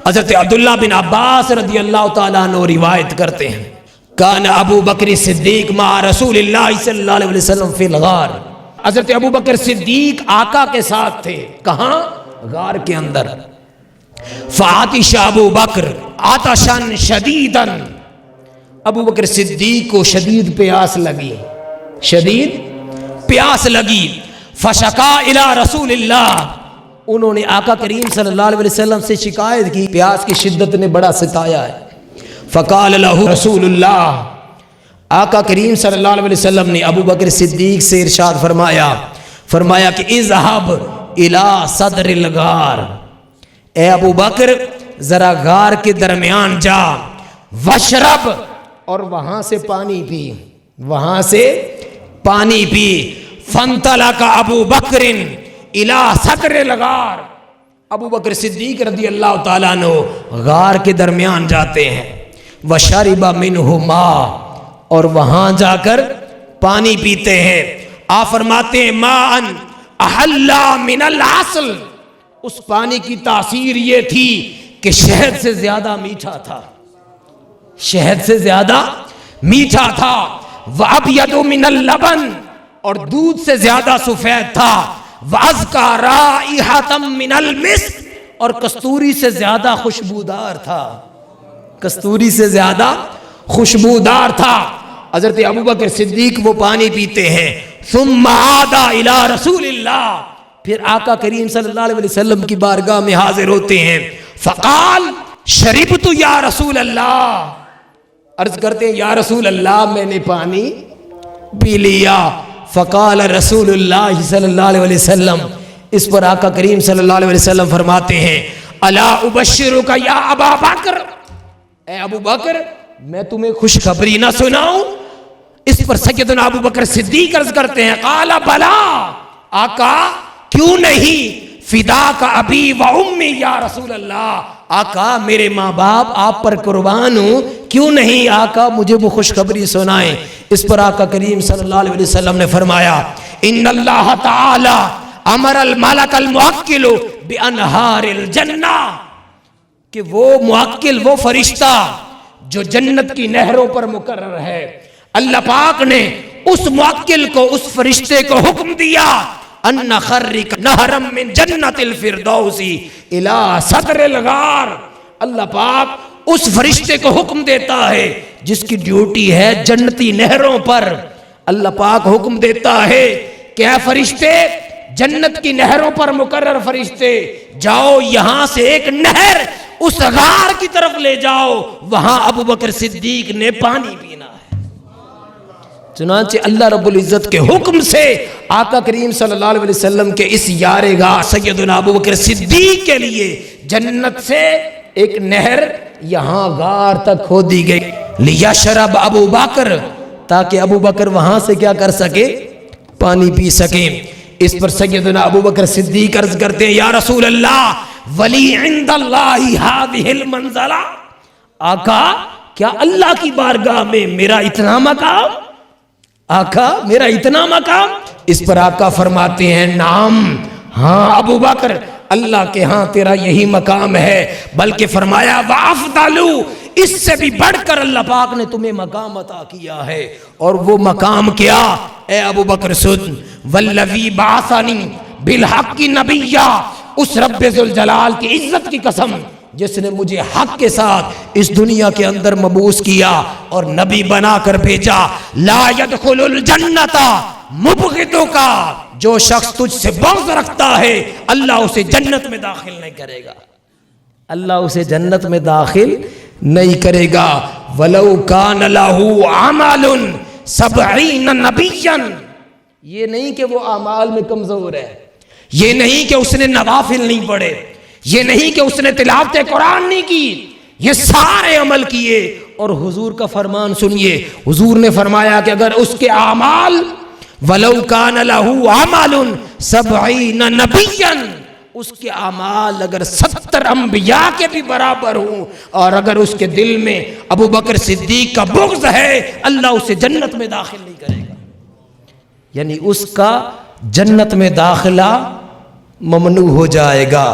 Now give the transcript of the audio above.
حضرت عبداللہ بن عباس رضی اللہ تعالیٰ عنہ روایت کرتے ہیں کان ابو بکر صدیق مع رسول اللہ صلی اللہ علیہ وسلم فی الغار، حضرت ابو بکر صدیق آقا کے ساتھ تھے، کہاں؟ غار کے اندر۔ فعطش ابو بکر عطشا شدیدا، ابو بکر صدیق کو شدید پیاس لگی، شدید پیاس لگی۔ فشکا الی رسول اللہ، انہوں نے آقا کریم صلی اللہ علیہ وسلم سے شکایت کی، پیاس کی شدت نے بڑا ستایا ہے۔ فقال له رسول اللہ، آقا کریم صلی اللہ علیہ وسلم نے ابو بکر صدیق سے ارشاد فرمایا کہ اذهب الى صدر الغار، اے ابو بکر ذرا غار کے درمیان جا، وشرب، اور وہاں سے پانی پی، وہاں سے پانی پی۔ فانطلق ابو بکر الى صدر الغار، ابو بکر صدیق رضی اللہ تعالیٰ عنہ غار کے درمیان جاتے ہیں۔ وشرب منہ ماء، اور وہاں جا کر پانی پیتے ہیں۔ آپ فرماتے ہیں ماء احل من العسل، اس پانی کی تاثیر یہ تھی کہ شہد سے زیادہ میٹھا تھا، شہد سے زیادہ میٹھا تھا۔ وابید من اللبن، اور دودھ سے زیادہ سفید تھا۔ وازکا رائحۃ من المسک، اور کستوری سے زیادہ خوشبودار تھا، کستوری سے زیادہ خوشبودار تھا۔ حضرت ابو بکر صدیق وہ پانی پیتے ہیں۔ ثم عاد الى رسول اللہ، پھر آقا کریم صلی اللہ علیہ وسلم کی بارگاہ میں حاضر ہوتے ہیں۔ فقال شربت یا رسول اللہ، عرض کرتے ہیں یا رسول اللہ میں نے پانی پی لیا۔ فقال رسول اللہ صلی اللہ علیہ وسلم، اس پر آقا کریم صلی اللہ علیہ وسلم فرماتے ہیں الا ابشرک یا ابا بکر، اے ابو بکر میں تمہیں خوشخبری نہ سناؤں؟ اس پر سیدنا ابو بکر صدیق عرض کرتے ہیں قال بلا، آقا کیوں نہیں، فداک ابی و امی یا رسول اللہ، آقا میرے ماں باپ آپ پر قربان ہوں، کیوں نہیں آقا مجھے وہ خوشخبری سنائیں۔ اس پر آقا کریم صلی اللہ علیہ وسلم نے فرمایا ان اللہ تعالی امر الملک الموکل بانہار الجنہ، کہ وہ موکل، وہ فرشتہ جو جنت کی نہروں پر مقرر ہے، اللہ پاک نے اس موکل کو، اس فرشتے کو حکم دیا ان نخرک نہرم من جنت الفردوس الی صدر الغار، اللہ پاک اس فرشتے کو حکم دیتا ہے جس کی ڈیوٹی ہے جنتی نہروں پر، اللہ پاک حکم دیتا ہے کہ اے فرشتے، جنت کی نہروں پر مقرر فرشتے، جاؤ یہاں سے ایک نہر اس غار کی طرف لے جاؤ، وہاں ابو بکر صدیق نے پانی پینا ہے۔ چنانچہ اللہ رب العزت کے حکم سے آقا کریم صلی اللہ علیہ وسلم کے اس یار گاہ سیدنا ابو بکر صدیق کے لیے جنت سے ایک نہر یہاں غار تک کھودی گئی، لیشرب ابو بکر، تاکہ ابو بکر وہاں سے کیا کر سکے، پانی پی سکے۔ اس پر سیدنا ابو بکر صدیق عرض کرتے ہیں یا رسول اللہ ولی عند اللہ ہذہ المنزلہ، آقا کیا اللہ کی بارگاہ میں میرا اتنا مقام، آقا میرا اتنا مقام؟ اس پر آقا فرماتے ہیں نعم، ہاں ابو بکر اللہ کے ہاں تیرا یہی مقام ہے، بلکہ فرمایا وافضل، اس سے بھی بڑھ کر اللہ پاک نے تمہیں مقام عطا کیا ہے، اور وہ مقام کیا؟ اے ابو بکر سن، والذی بعثنی بالحق نبیا، اس رب ذوالجلال کی عزت کی قسم جس نے مجھے حق کے ساتھ اس دنیا کے اندر مبعوث کیا اور نبی بنا کر بھیجا، لا يدخل الجنت مبغضک، جو شخص تجھ سے بغض رکھتا ہے اللہ اسے جنت میں داخل نہیں کرے گا، اللہ اسے جنت میں داخل نہیں کرے گا۔ ولو کان لہ عمل 70 نبیا، یہ نہیں کہ وہ اعمال میں کمزور ہے، یہ نہیں کہ اس نے نوافل نہیں پڑھے، یہ نہیں کہ اس نے تلاوت قرآن نہیں کی، یہ سارے عمل کیے، اور حضور کا فرمان سنیے، حضور نے فرمایا کہ اگر اس کے اعمال ولو کان لہ عمل 70 نبیا، اس کے اعمال اگر 70 انبیاء کے بھی برابر ہوں، اور اگر اس کے دل میں ابو بکر صدیق کا بغض ہے، اللہ اسے جنت میں داخل نہیں کرے گا، یعنی اس کا جنت میں داخلہ ممنوع ہو جائے گا۔